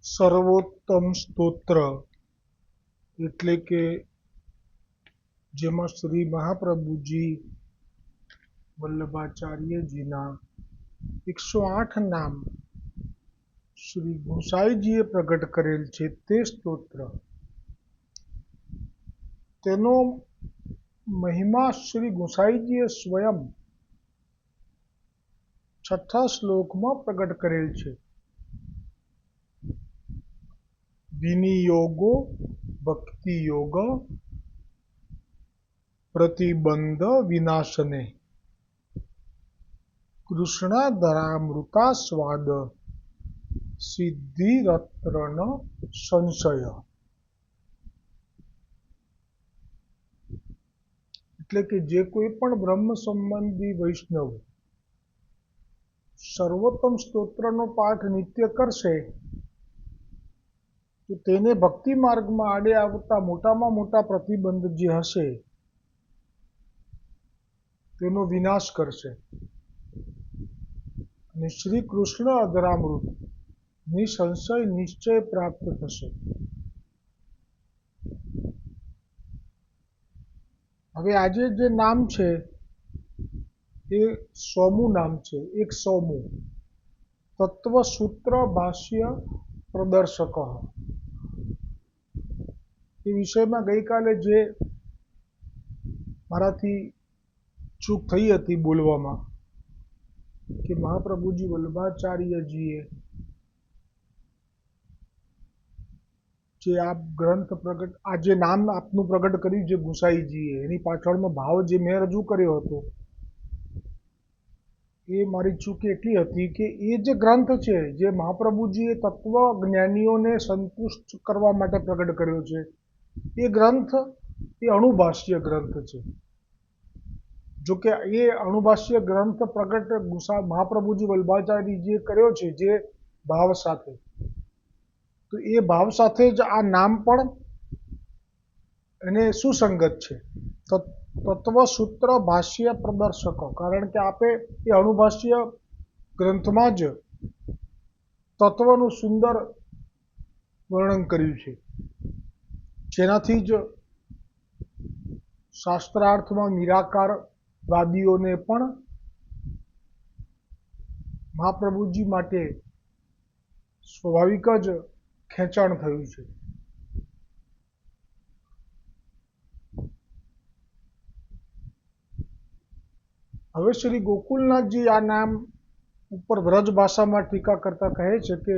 સર્વોત્તમ સ્તોત્ર એટલે કે જેમાં શ્રી મહાપ્રભુજી વલ્લભાચાર્યજીના 108 નામ શ્રી ગોસાઈજીએ પ્રગટ કરેલ છે તે સ્તોત્ર. તેનો મહિમા શ્રી ગોસાઈજીએ સ્વયં 6થા શ્લોકમાં પ્રગટ કરેલ છે. વિનિયોગો ભક્તિ યોગ પ્રતિબંધ વિનાશને કૃષ્ણાધરામૃતાસ્વાદ સિદ્ધિરત્ન સંશય. એટલે કે જે કોઈ પણ બ્રહ્મ સંબંધી વૈષ્ણવ સર્વોત્તમ સ્તોત્રનો પાઠ નિત્ય કરશે તો તેને ભક્તિ માર્ગમાં આડે આવતા મોટામાં મોટા પ્રતિબંધ જે હશે તેનો વિનાશ કરશે અને શ્રી કૃષ્ણ અધરામૃત નિસંશય નિશ્ચય પ્રાપ્ત થશે. હવે આજે જે નામ છે એ 100મું નામ છે. 100મું તત્વસૂત્ર ભાષ્ય પ્રદર્શક. એ વિષયમાં ગઈકાલે જે મારાથી ચૂક થઈ હતી બોલવામાં કે મહાપ્રભુજી વલ્લભાચાર્યજીએ જે આ ગ્રંથ પ્રગટ આ જે નામ આપનું પ્રગટ કર્યું છે ગુસાઈજીએ, એની પાછળનો ભાવ જે મેં રજૂ કર્યો હતો એ મારી ચૂક એટલી હતી કે એ જે ગ્રંથ છે જે મહાપ્રભુજીએ તત્વ જ્ઞાનીઓને સંતુષ્ટ કરવા માટે પ્રગટ કર્યો છે એ ગ્રંથ એ અણુભાષ્ય ગ્રંથ છે. જોકે એ અણુભાષ્ય ગ્રંથ પ્રગટ મહાપ્રભુજી વલ્લભાચાર્યજીએ કર્યો છે જે ભાવ સાથે, તો એ ભાવ સાથે જ આ નામ પણ એને સુસંગત છે. તત્વસૂત્ર ભાષ્ય પ્રદર્શકો, કારણ કે આપે એ અણુભાષ્ય ગ્રંથમાં જ તત્વનું સુંદર વર્ણન કર્યું છે, જેનાથી જ શાસ્ત્રાર્થમાં નિરાકારવાદીઓને પણ મહાપ્રભુજી માટે સ્વાભાવિક જ ખેંચાણ થયું છે. હવે શ્રી ગોકુલનાથજી આ નામ ઉપર વ્રજ ભાષામાં ટીકા કરતા કહે છે કે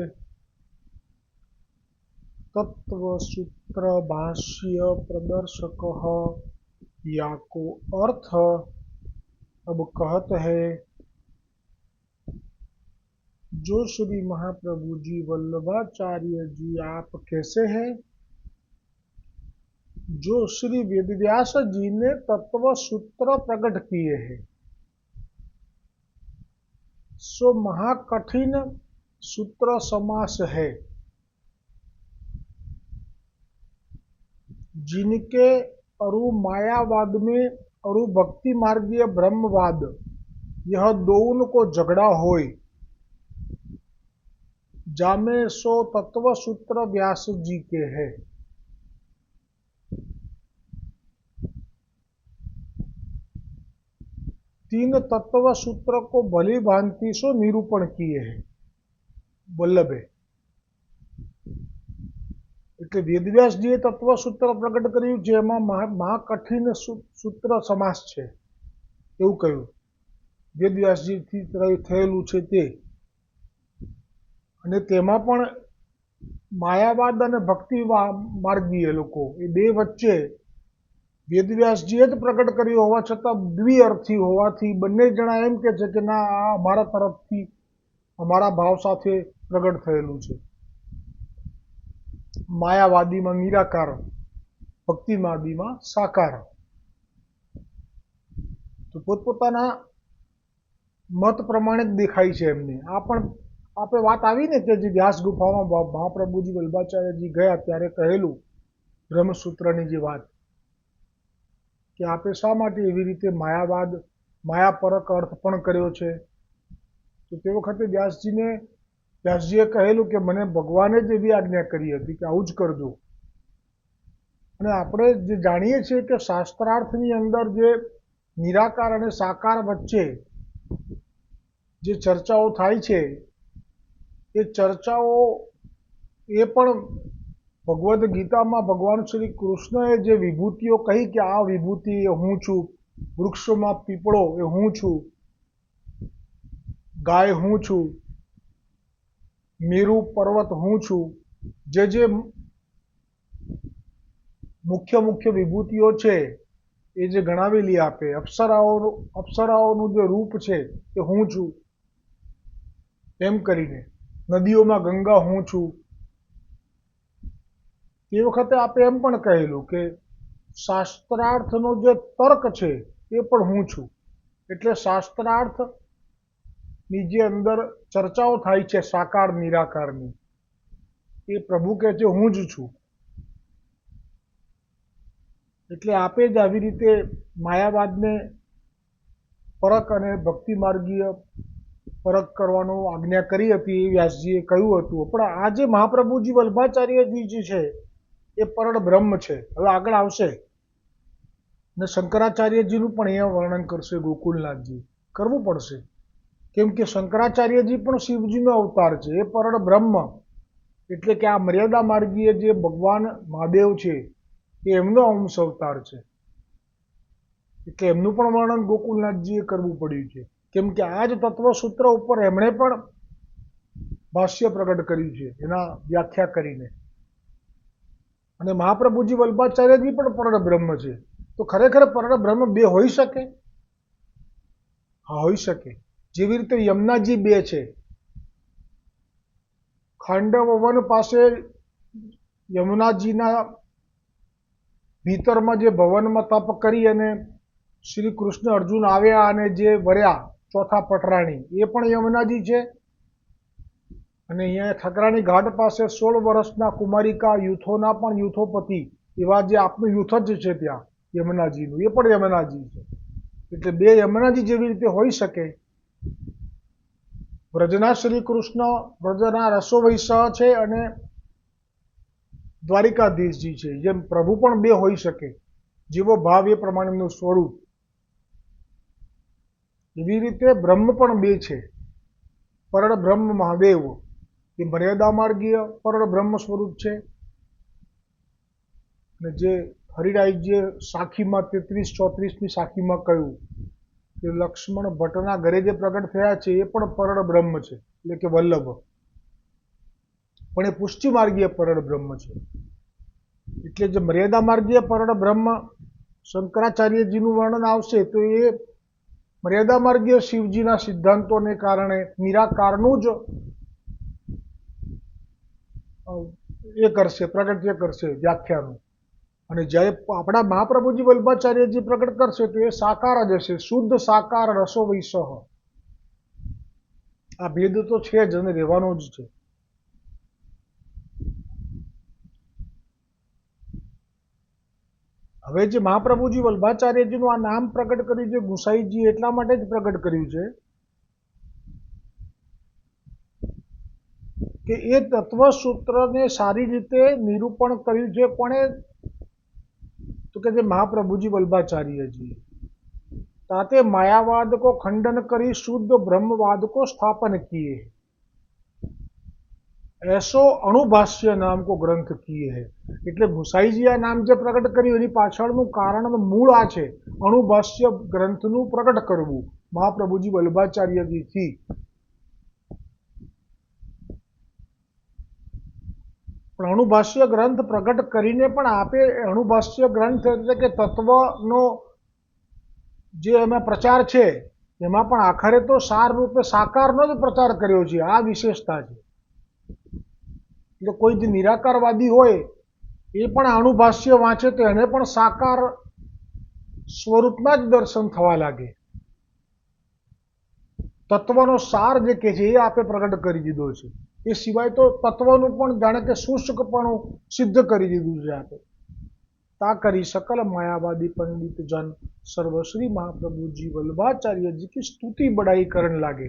तत्वसूत्र भाष्य प्रदर्शक या को अर्थ अब कहत है जो श्री महाप्रभु जी वल्लभाचार्य जी आप कैसे हैं, जो श्री वेदव्यास जी ने तत्व सूत्र प्रकट किए हैं सो महाकठिन सूत्र समास है, जिनके अरु मायावाद में अरु भक्ति मार्गीय ब्रह्मवाद यह दोन को झगड़ा होय, जामे सो तत्व सूत्र व्यास जी के है. तीन तत्व सूत्र को भली भांति सो निरूपण किए हैं वल्लभे. એટલે વેદવ્યાસજીએ તત્વસૂત્ર પ્રગટ કર્યું છે એમાં મહાકઠિન સૂત્ર સમાસ છે એવું કહ્યું. વેદવ્યાસજીથી થયેલું છે તે, અને તેમાં પણ માયાવાદ અને ભક્તિ માર્ગીય લોકો એ બે વચ્ચે વેદવ્યાસજીએ જ પ્રગટ કર્યું હોવા છતાં દ્વિઅર્થી હોવાથી બંને જણા એમ કે છે કે ના આ અમારા તરફથી અમારા ભાવ સાથે પ્રગટ થયેલું છે. માયાવાદીમાં નિરાકાર, ભક્તિવાદીમાં સાકાર. તો પોતપોતાના મત પ્રમાણે જ દેખાય છે એમને. આ પણ આપણે વાત આવી ને કે જે વ્યાસ ગુફામાં મહાપ્રભુજી વલ્લભાચાર્યજી ગયા ત્યારે કહેલું બ્રહ્મસૂત્રની જે વાત કે આપે શા માટે એવી રીતે માયાપરક અર્થ પણ કર્યો છે. તો તે વખતે વ્યાસજીને વ્યાસજીએ કહેલું કે મને ભગવાને જ એવી આજ્ઞા કરી હતી કે આવું જ કરજો. અને આપણે જે જાણીએ છીએ કે શાસ્ત્રાર્થની અંદર જે નિરાકાર અને સાકાર વચ્ચે જે ચર્ચાઓ થાય છે એ ચર્ચાઓ એ પણ ભગવદ્ ગીતામાં ભગવાન શ્રી કૃષ્ણએ જે વિભૂતિઓ કહી કે આ વિભૂતિ એ હું છું, વૃક્ષોમાં પીપળો એ હું છું, ગાય હું છું, મેરુ પર્વત હું છું, જે મુખ્ય વિભૂતિઓ છે એ જે ગણાવેલી આપે, અપ્સરાઓનું જે રૂપ છે એ હું છું એમ કરીને, નદીઓમાં ગંગા હું છું. એ વખતે આપે એમ પણ કહેલું કે શાસ્ત્રાર્થનો જે તર્ક છે એ પણ હું છું. એટલે શાસ્ત્રાર્થની જે અંદર ચર્ચાઓ થાય છે સાકાર નિરાકારની, એ પ્રભુ કહે છે હું જ છું. એટલે આપે જ આવી રીતે માયાવાદને પરખ અને ભક્તિ માર્ગીય પરખ કરવાનો આજ્ઞા કરી હતી એ વ્યાસજીએ કહ્યું હતું. પણ આ જે મહાપ્રભુજી વલ્ભાચાર્યજી છે એ પરળ બ્રહ્મ છે. હવે આગળ આવશે ને શંકરાચાર્યજીનું પણ અહીંયા વર્ણન કરશે ગોકુલનાથજી. કરવું પડશે, કેમ કે શંકરાચાર્યજી પણ શિવજીનો અવતાર છે. એ પરળ બ્રહ્મ એટલે કે આ મર્યાદા માર્ગીય જે ભગવાન મહાદેવ છે એ એમનો અંશ અવતાર છે. એટલે એમનું પણ વર્ણન ગોકુલનાથજીએ કરવું પડ્યું છે, કેમ કે આ જ તત્વસૂત્ર ઉપર એમણે પણ ભાષ્ય પ્રગટ કર્યું છે એના વ્યાખ્યા કરીને. અને મહાપ્રભુજી વલ્ભાચાર્યજી પણ પરળ બ્રહ્મ છે. તો ખરેખર પરળ બ્રહ્મ બે હોઈ શકે? હા, હોઈ શકે. જેવી રીતે યમુનાજી બે છે. ખાંડવવન પાસે યમુનાજીના ભીતરમાં જે ભવનમાં તપ કરી અને શ્રી કૃષ્ણ અર્જુન આવ્યા અને જે વર્યા ચોથા પટરાણી, એ પણ યમુનાજી છે. અને અહીંયા ઠકરાણી ઘાટ પાસે 16 વર્ષના કુમારિકા યુથોના પણ યુથોપતિ એવા જે આપનું યુથ જ છે ત્યાં યમુનાજીનું, એ પણ યમુનાજી છે. એટલે બે યમુનાજી જેવી રીતે હોઈ શકે. વ્રજના શ્રી કૃષ્ણ વ્રજના રસોવૈસા છે અને દ્વારિકાધીશજી છે. જેમ પ્રભુ પણ બે હોઈ શકે, જેવો ભાવ એ પ્રમાણેનું સ્વરૂપ. એવી રીતે બ્રહ્મ પણ બે છે. પરળ બ્રહ્મ મહાદેવ એ મર્યાદા માર્ગીય પરળ બ્રહ્મ સ્વરૂપ છે. અને જે હરિરાયજીએ સાખીમાં 33-34ની સાખીમાં કહ્યું કે લક્ષ્મણ ભટ્ટના ઘરે જે પ્રગટ થયા છે એ પણ પરળ બ્રહ્મ છે, એટલે કે વલ્લભ. પણ એ પુષ્ટિ માર્ગીય પરળ બ્રહ્મ છે. એટલે જે મર્યાદા માર્ગીય પરળ બ્રહ્મ શંકરાચાર્યજીનું વર્ણન આવશે તો એ મર્યાદા માર્ગીય શિવજીના સિદ્ધાંતોને કારણે નિરાકારનું જ એ કરશે, પ્રગટ્ય કરશે વ્યાખ્યાનું. અને જ્યારે આપણા મહાપ્રભુજી વલ્ભાચાર્યજી પ્રગટ કરશે તો એ સાકાર જ હશે, શુદ્ધ સાકાર રસો વૈસહ. આ ભેદ તો છે જ અને રહેવાનો જ છે. હવે જે મહાપ્રભુજી વલ્ભાચાર્યજીનું આ નામ પ્રગટ કર્યું છે ગુસાઈજી એટલા માટે જ પ્રગટ કર્યું છે કે એ તત્વસૂત્રને સારી રીતે નિરૂપણ કર્યું છે. કોણે? તો કે જે મહાપ્રભુજી वल्लभाचार्य ताते मायावाद को खंडन करी शुद्ध ब्रह्मवाद को स्थापन किए, ऐसो अणुभाष्य नाम को ग्रंथ किए है. એટલે ગુસાઈજી આ નામ જે પ્રગટ કર્યું એની પાછળનું કારણ મૂળ આ છે, અણુભાષ્ય ગ્રંથનું પ્રગટ કરવું મહાપ્રભુજી વલ્લભાચાર્યજીથી. પણ અણુભાષ્ય ગ્રંથ પ્રગટ કરીને પણ આપે અણુભાષ્ય ગ્રંથ એટલે કે તત્વનો જે એમાં પ્રચાર છે એમાં પણ આખરે તો સાર રૂપે સાકારનો જ પ્રચાર કર્યો છે. આ વિશેષતા છે. એટલે કોઈ જે નિરાકારવાદી હોય એ પણ અણુભાષ્ય વાંચે તો એને પણ સાકાર સ્વરૂપના જ દર્શન થવા લાગે. તત્વનો સાર જે કે છે એ આપે પ્રગટ કરી દીધો છે. એ સિવાય તો તત્વનું પણ જાણે કે શુષ્કપણું સિદ્ધ કરી દીધું છે આપે. ता करी सकल मायावादी पंडित जन सर्वश्री महाप्रभु जी वल्लभाचार्य जी की स्तुति बड़ाई करने लागे.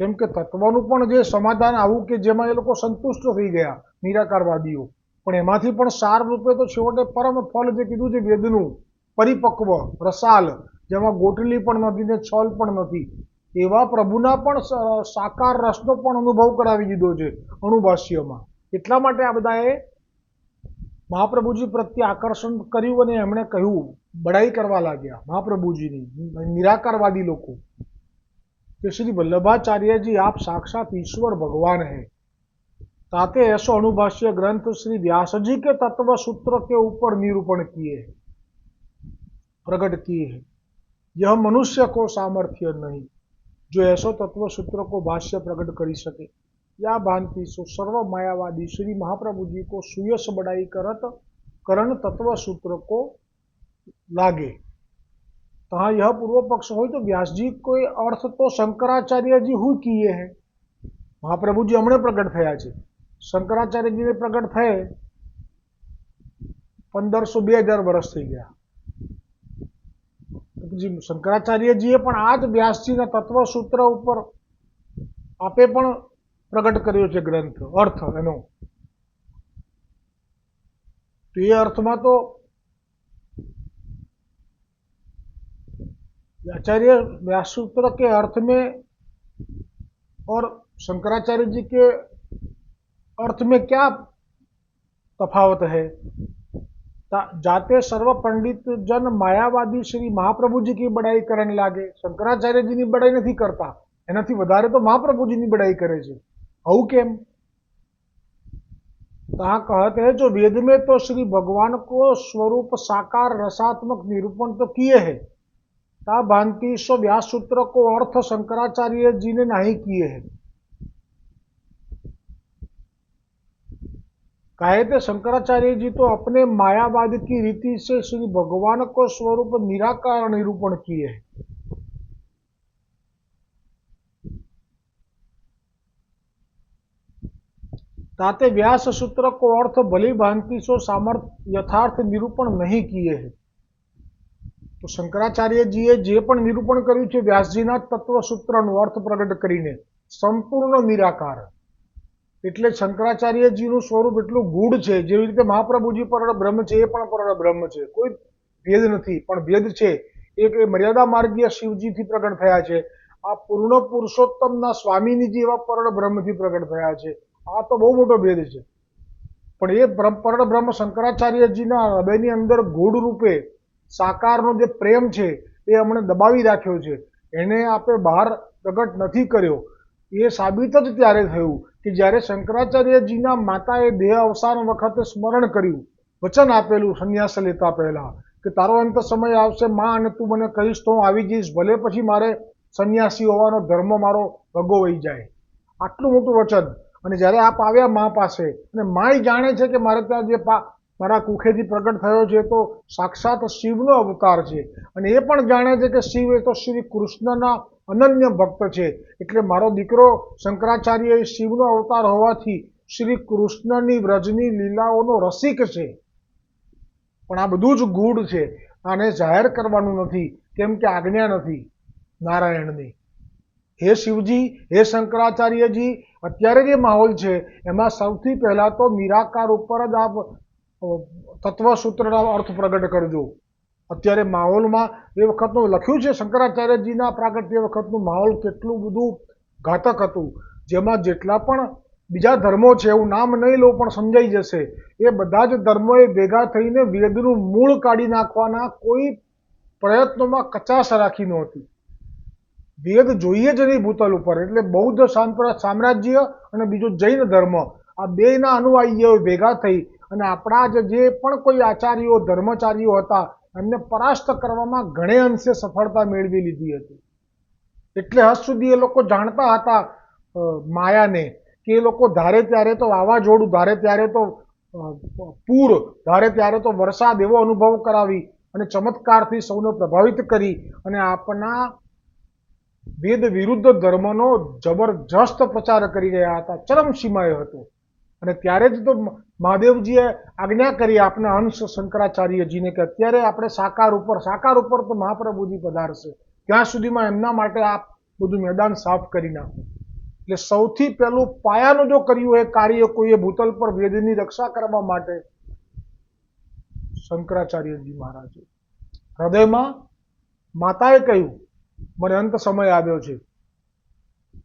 કેમ કે તત્વનું પણ જે સમાધાન આવું કે જેમાં એ લોકો સંતુષ્ટ થઈ ગયા નિરાકારવાદીઓ, પણ એમાંથી પણ સાર રૂપે તો છેવટે પરમ ફળ જે કીધું છે વેદનું પરિપક્વ રસાલ, જેમાં ગોટલી પણ નથી ને છલ પણ નથી, એવા પ્રભુના પણ સાકાર રસનો પણ અનુભવ કરાવી દીધો છે અણુભાષ્યમાં. એટલા માટે આ બધાએ મહાપ્રભુજી પ્રત્યે આકર્ષણ કર્યું અને એમણે કહ્યું, બડાઈ કરવા લાગ્યા મહાપ્રભુજીની નિરાકારવાદી લોકો कि श्री वल्लभाचार्य जी आप साक्षात ईश्वर भगवान हैं। ताते ऐसो अणुभाष्य ग्रंथ श्री व्यास जी के तत्व सूत्र के ऊपर निरूपण किए हैं, प्रकट किए हैं। यह मनुष्य को सामर्थ्य नहीं जो ऐसो तत्व सूत्र को भाष्य प्रकट करी सके। या भांति सो सर्व मायावादी श्री महाप्रभु जी को सुयश बड़ाई करत करण तत्व सूत्र को लागे। तहाँ यह पूर्व पक्ष हो तो व्यास जी को अर्थ तो शंकराचार्य जी हुई किए हैं। महाप्रभु जी हमने प्रकट थया छे, शंकराचार्य जी ने प्रकट थे 1500-2000 वर्ष थी गया। शंकराचार्य जी पण आज व्यास जी ना तत्व सूत्र ऊपर आपे पण प्रकट कर्यो छे ग्रंथ अर्थ एनो। तो ये अर्थ में तो आचार्य व्यास सूत्र के अर्थ में और शंकराचार्य जी के अर्थ में क्या तफावत है? जाते सर्व पंडित जन मायावादी श्री महाप्रभु जी की बड़ाई करने लागे। शंकराचार्य जी की बड़ाई नहीं करता, एनाथी वधारे तो महाप्रभु जी की बड़ाई करे छे। आવું केम? तहाँ कहते हैं जो वेद में तो श्री भगवान को स्वरूप साकार रसात्मक निरूपण तो किए है, ता भांति सो व्यास सूत्र को अर्थ शंकराचार्य जी ने नहीं किए है। कहते शंकराचार्य जी तो अपने मायावाद की रीति से श्री भगवान को स्वरूप निराकार निरूपण किए है। ताते व्यास सूत्र को अर्थ भली भांति सो सामर्थ्य यथार्थ निरूपण नहीं किए है। तो शंकराचार्य जीए जे पण निरूपण कर्युं छे व्यासजीना तत्व सूत्रनो अर्थ प्रकट करीने संपूर्ण निराकार। એટલે શંકરાચાર્યજીનું સ્વરૂપ એટલું ગૂઢ છે, જેવી રીતે મહાપ્રભુજી પરળ બ્રહ્મ છે એ પણ પરળ બ્રહ્મ છે, કોઈ ભેદ નથી, પણ ભેદ છે એક મર્યાદા માર્ગીય શિવજીથી પ્રગટ થયા છે, આ પૂર્ણ પુરુષોત્તમના સ્વામીની જેવા પરળ બ્રહ્મથી પ્રગટ થયા છે। આ તો બહુ મોટો ભેદ છે, પણ એ પરળ બ્રહ્મ શંકરાચાર્યજીના હૃદયની અંદર ગૂઢ રૂપે સાકારનો જે પ્રેમ છે એ અમને દબાવી રાખ્યો છે, એને આપણે બહાર પ્રગટ નથી કર્યો। એ સાબિત જ ત્યારે થયું કે જ્યારે શંકરાચાર્યજીના માતાએ દેહ અવસાન વખતે સ્મરણ કર્યું, વચન આપેલું સંન્યાસ લેતા પહેલા કે તારો અંત સમય આવશે માં અને તું મને કહીશ તો હું આવી જઈશ, ભલે પછી મારે સંન્યાસી હોવાનો ધર્મ મારો ભગોવાઈ જાય। આટલું મોટું વચન। અને જ્યારે આપ આવ્યા મા પાસે, અને માય જાણે છે કે મારે ત્યાં જે મારા કુખેથી પ્રગટ થયો છે તો સાક્ષાત શિવનો અવતાર છે, અને એ પણ જાણે છે કે શિવ એ તો શ્રી કૃષ્ણના અનન્ય ભક્ત છે, એટલે મારો દીકરો શંકરાચાર્ય એ શિવનો અવતાર હોવાથી શ્રી કૃષ્ણની વ્રજની લીલાઓનો રસિક છે। પણ આ બધું જ ગૂઢ છે, આને જાહેર કરવાનું નથી, કેમ કે આજ્ઞા નથી નારાયણની। હે શિવજી, હે શંકરાચાર્યજી, અત્યારે જે માહોલ છે એમાં સૌથી પહેલા તો નિરાકાર ઉપર જ આપ તત્વસૂત્રના અર્થ પ્રગટ કરજો। અત્યારે માહોલમાં એ વખતનું લખ્યું છે શંકરાચાર્યજીના પ્રાગટ્ય વખતનું માહોલ કેટલું બધું ઘાતક હતું, જેમાં જેટલા પણ બીજા ધર્મો છે, એવું નામ નહીં લઉં પણ સમજાઈ જશે, એ બધા જ ધર્મોએ ભેગા થઈને વેદનું મૂળ કાઢી નાખવાના કોઈ પ્રયત્નોમાં કચાશ રાખી નહોતી। વેદ જોઈએ જ નહીં ભૂતલ ઉપર, એટલે બૌદ્ધ સામ્રાજ્ય અને બીજો જૈન ધર્મ, આ બેયના અનુયાયીઓ ભેગા થઈ અને આપણા જે પણ કોઈ આચાર્યો ધર્મચારીઓ હતા એમને પરાસ્ત કરવામાં ઘણે અંશે સફળતા મેળવી લીધી હતી। એટલે હદ સુધી એ લોકો જાણતા હતા માયાને, કે એ લોકો ધારે ત્યારે તો વાવાઝોડું, ધારે ત્યારે તો પૂર, ધારે ત્યારે તો વરસાદ એવો અનુભવ કરાવી અને ચમત્કારથી સૌને પ્રભાવિત કરી અને આપણા વેદ વિરુદ્ધ ધર્મનો જબરજસ્ત પ્રચાર કરી રહ્યા હતા, ચરમસીમાએ હતો। અને ત્યારે જ તો મહાદેવજીએ આજ્ઞા કરી આપના અંશ શંકરાચાર્યજીને કે અત્યારે આપણે સાકાર ઉપર તો મહાપ્રભુજી પધારશે, ત્યાં સુધીમાં એમના માટે આપ બધું મેદાન સાફ કરી નાખો। એટલે સૌથી પહેલું પાયાનું જો કર્યું એ કાર્ય કોઈએ ભૂતલ પર વેદની રક્ષા કરવા માટે શંકરાચાર્યજી મહારાજે હૃદયમાં માતાએ કહ્યું, મને અંત સમય આવ્યો છે,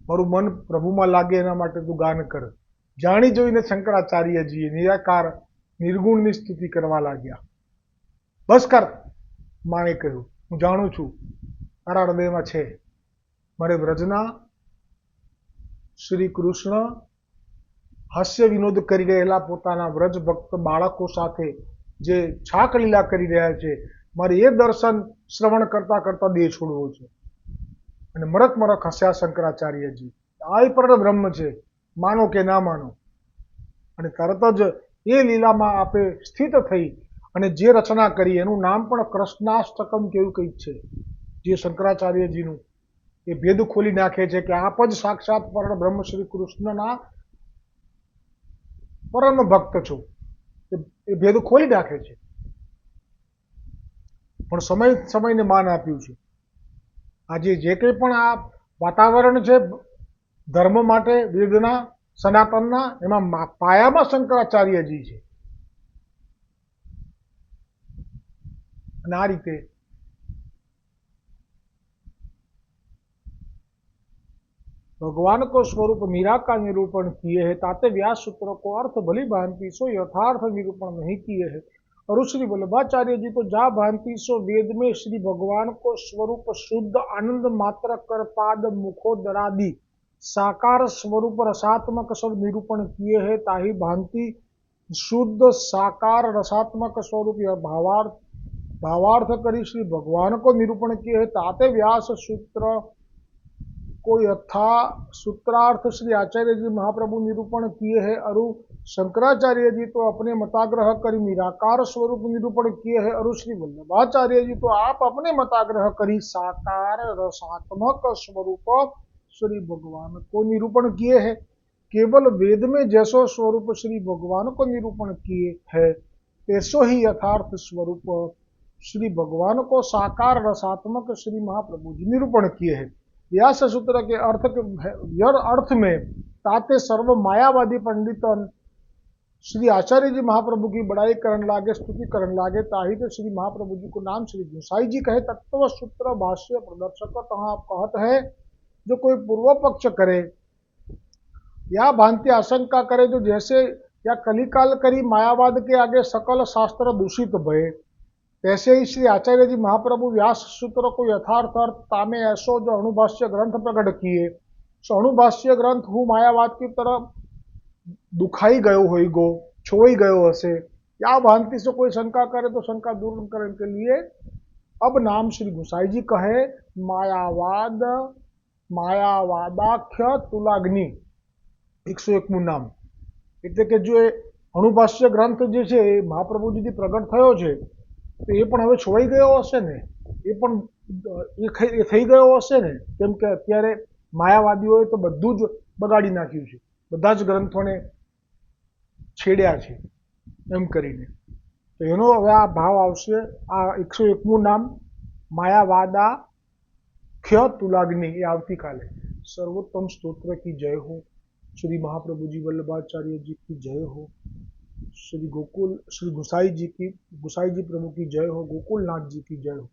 મારું મન પ્રભુમાં લાગે એના માટે તું ગાન કર. જાણી જોઈને શંકરાચાર્યજીએ નિરાકાર નિર્ગુણની સ્તુતિ કરવા લાગ્યા. બસ કર, માએ કહ્યું, હું જાણું છું તારા હૃદયમાં છે. મારે વ્રજના શ્રી કૃષ્ણ હાસ્ય વિનોદ કરી રહેલા પોતાના વ્રજ ભક્ત બાળકો સાથે જે છાક લીલા કરી રહ્યા છે, મારે એ દર્શન શ્રવણ કરતા કરતા દેહ છોડવો છે. અને મરક મરક હસ્યા શંકરાચાર્યજી. આ પર બ્રહ્મ છે, માનો કે ના માનો. અને તરત જ એ લીલામાં આપે સ્થિત થઈ અને જે રચના કરી એનું નામ પણ કૃષ્ણાષ્ટકમ કેવું કંઈક છે, જે શંકરાચાર્યજીનું એ ભેદ ખોલી નાખે છે કે આપ જ સાક્ષાત પરમ બ્રહ્મ શ્રી કૃષ્ણના પરમ ભક્ત છો. એ ભેદ ખોલી નાખે છે. પણ સમયને માન આપ્યું છે. આજે જે કંઈ પણ આ વાતાવરણ છે ધર્મ માટે વેદના સનાતનના, એમાં પાયામાં શંકરાચાર્યજી છે. અને આ રીતે भगवान को स्वरूप मीरा का निरूपण किए हैं, ताते व्यास सूत्र को अर्थ भली भांति सो यथार्थ निरूपण नहीं किए हैं। और श्री वल्लभाचार्य जी तो जा भांति सो वेद में श्री भगवान को स्वरूप शुद्ध आनंद मात्र कर पाद मुखोदरादि साकार स्वरूप रसात्मक सब निरूपण किए हैं, ताही भांति शुद्ध साकार रसात्मक स्वरूप यह भावार्थ करी श्री भगवान को निरूपण किए हैं। ताते व्यास सूत्र को यथा सूत्रार्थ श्री आचार्य जी महाप्रभु निरूपण किए हैं। अरु शंकराचार्य जी तो अपने मताग्रह करी निराकार स्वरूप निरूपण किए हैं। अरु श्री वल्लभाचार्य जी तो आप अपने मताग्रह करी साकार रसात्मक स्वरूप श्री भगवान को निरूपण किए हैं। केवल वेद में जैसो स्वरूप श्री भगवान को निरूपण किए है, तैसो ही यथार्थ स्वरूप श्री भगवान को साकार रसात्मक श्री महाप्रभु जी निरूपण किए हैं। व्यास सूत्र के अर्थ में ताते सर्व मायावादी पंडितन श्री आचार्य जी महाप्रभु की बड़ाई करन लागे, स्तुति करन लागे, ताही तो श्री महाप्रभु जी को नाम श्री गोसाई जी कहे। तत्व सूत्र भाष्य प्रदर्शक तहाँ कहत है, जो कोई पूर्व पक्ष करे या भांति आशंका करे जो जैसे या कलिकाल करी मायावाद के आगे सकल शास्त्र दूषित भये, तैसे ही श्री आचार्य जी महाप्रभु व्यास सूत्र को यथार्थ अर्थ तामे ऐसो जो अणुभाष्य ग्रंथ प्रकट किए, सो अणुभाष्य ग्रंथ हूँ मायावाद की तरफ दुखाई गयो होइगो, छोई गयो हसे, या भांति से कोई शंका करे तो शंका दूर करने के लिए अब नाम श्री गोसाई जी कहे मायावादाख्य तुलाग्नि 101 नाम। એટલે કે જો અણુભાષ્ય ગ્રંથ જે છે એ મહાપ્રભુજીથી પ્રગટ થયો છે તો એ પણ હવે છોડાઈ ગયો હશે ને, એ પણ એ થઈ ગયો હશે ને, કેમ કે અત્યારે માયાવાદીઓએ તો બધું જ બગાડી નાખ્યું છે, બધા જ ગ્રંથોને છેડ્યા છે એમ કરીને. તો એનો હવે આ ભાવ આવશે, આ 101મું નામ માયાવાદાખ્ય તુલાગ્નિ એ આવતીકાલે. सर्वोत्तम स्तोत्र की जय हो, श्री महाप्रभु जी वल्लभाचार्य जी की जय हो, श्री गोसाई जी प्रभु की जय हो, गोकुलनाथ जी की जय हो।